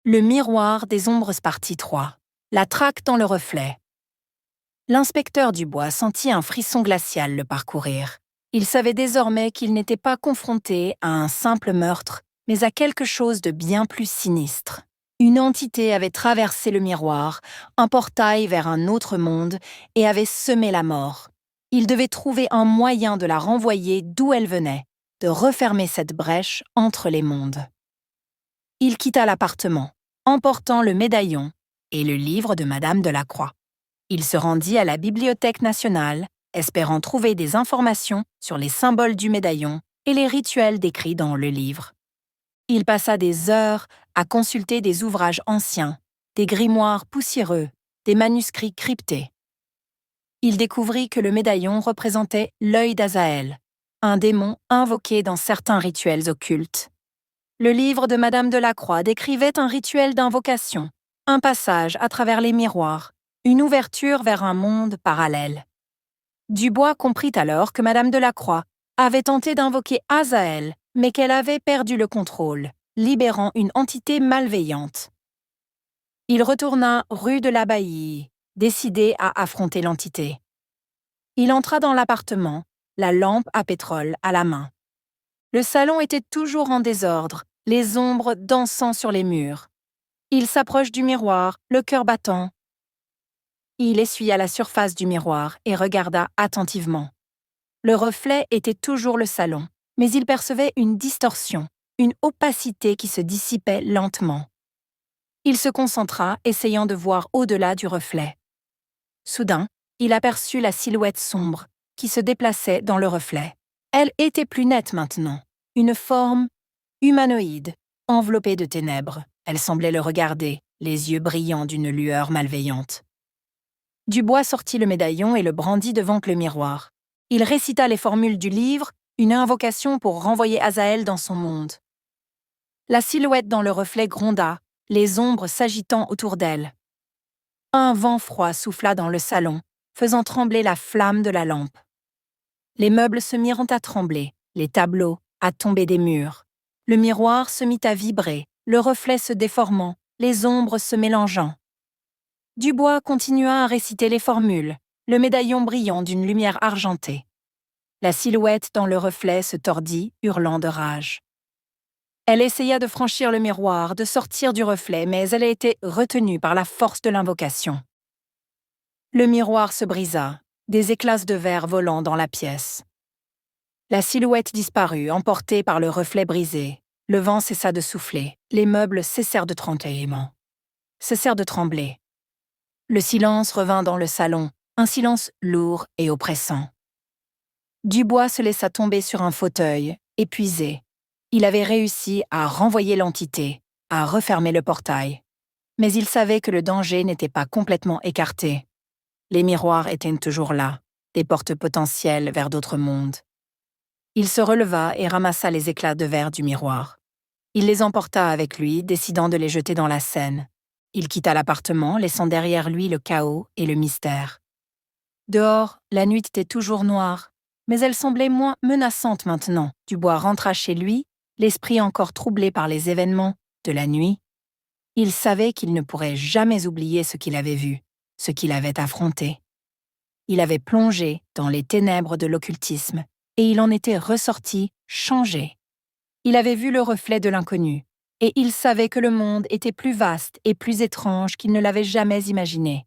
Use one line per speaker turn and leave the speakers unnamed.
Le miroir des ombres partie 3. La traque dans le reflet. L'inspecteur Dubois sentit un frisson glacial le parcourir. Il savait désormais qu'il n'était pas confronté à un simple meurtre, mais à quelque chose de bien plus sinistre. Une entité avait traversé le miroir, un portail vers un autre monde, et avait semé la mort. Il devait trouver un moyen de la renvoyer d'où elle venait, de refermer cette brèche entre les mondes. Il quitta l'appartement, emportant le médaillon et le livre de Madame Delacroix. Il se rendit à la Bibliothèque nationale, espérant trouver des informations sur les symboles du médaillon et les rituels décrits dans le livre. Il passa des heures à consulter des ouvrages anciens, des grimoires poussiéreux, des manuscrits cryptés. Il découvrit que le médaillon représentait l'œil d'Azaël, un démon invoqué dans certains rituels occultes. Le livre de Madame Delacroix décrivait un rituel d'invocation, un passage à travers les miroirs, une ouverture vers un monde parallèle. Dubois comprit alors que Madame Delacroix avait tenté d'invoquer Azaël, mais qu'elle avait perdu le contrôle, libérant une entité malveillante. Il retourna rue de l'Abbaye, décidé à affronter l'entité. Il entra dans l'appartement, la lampe à pétrole à la main. Le salon était toujours en désordre, les ombres dansant sur les murs. Il s'approche du miroir, le cœur battant. Il essuya la surface du miroir et regarda attentivement. Le reflet était toujours le salon, mais il percevait une distorsion, une opacité qui se dissipait lentement. Il se concentra, essayant de voir au-delà du reflet. Soudain, il aperçut la silhouette sombre qui se déplaçait dans le reflet. Elle était plus nette maintenant, une forme humanoïde, enveloppée de ténèbres. Elle semblait le regarder, les yeux brillants d'une lueur malveillante. Dubois sortit le médaillon et le brandit devant le miroir. Il récita les formules du livre, une invocation pour renvoyer Azaël dans son monde. La silhouette dans le reflet gronda, les ombres s'agitant autour d'elle. Un vent froid souffla dans le salon, faisant trembler la flamme de la lampe. Les meubles se mirent à trembler, les tableaux à tomber des murs. Le miroir se mit à vibrer, le reflet se déformant, les ombres se mélangeant. Dubois continua à réciter les formules, le médaillon brillant d'une lumière argentée. La silhouette dans le reflet se tordit, hurlant de rage. Elle essaya de franchir le miroir, de sortir du reflet, mais elle a été retenue par la force de l'invocation. Le miroir se brisa, des éclats de verre volant dans la pièce. La silhouette disparut, emportée par le reflet brisé. Le vent cessa de souffler, les meubles cessèrent de trembler. Le silence revint dans le salon, un silence lourd et oppressant. Dubois se laissa tomber sur un fauteuil, épuisé. Il avait réussi à renvoyer l'entité, à refermer le portail. Mais il savait que le danger n'était pas complètement écarté. Les miroirs étaient toujours là, des portes potentielles vers d'autres mondes. Il se releva et ramassa les éclats de verre du miroir. Il les emporta avec lui, décidant de les jeter dans la Seine. Il quitta l'appartement, laissant derrière lui le chaos et le mystère. Dehors, la nuit était toujours noire, mais elle semblait moins menaçante maintenant. Dubois rentra chez lui, l'esprit encore troublé par les événements de la nuit. Il savait qu'il ne pourrait jamais oublier ce qu'il avait vu, ce qu'il avait affronté. Il avait plongé dans les ténèbres de l'occultisme, et il en était ressorti changé. Il avait vu le reflet de l'inconnu, et il savait que le monde était plus vaste et plus étrange qu'il ne l'avait jamais imaginé.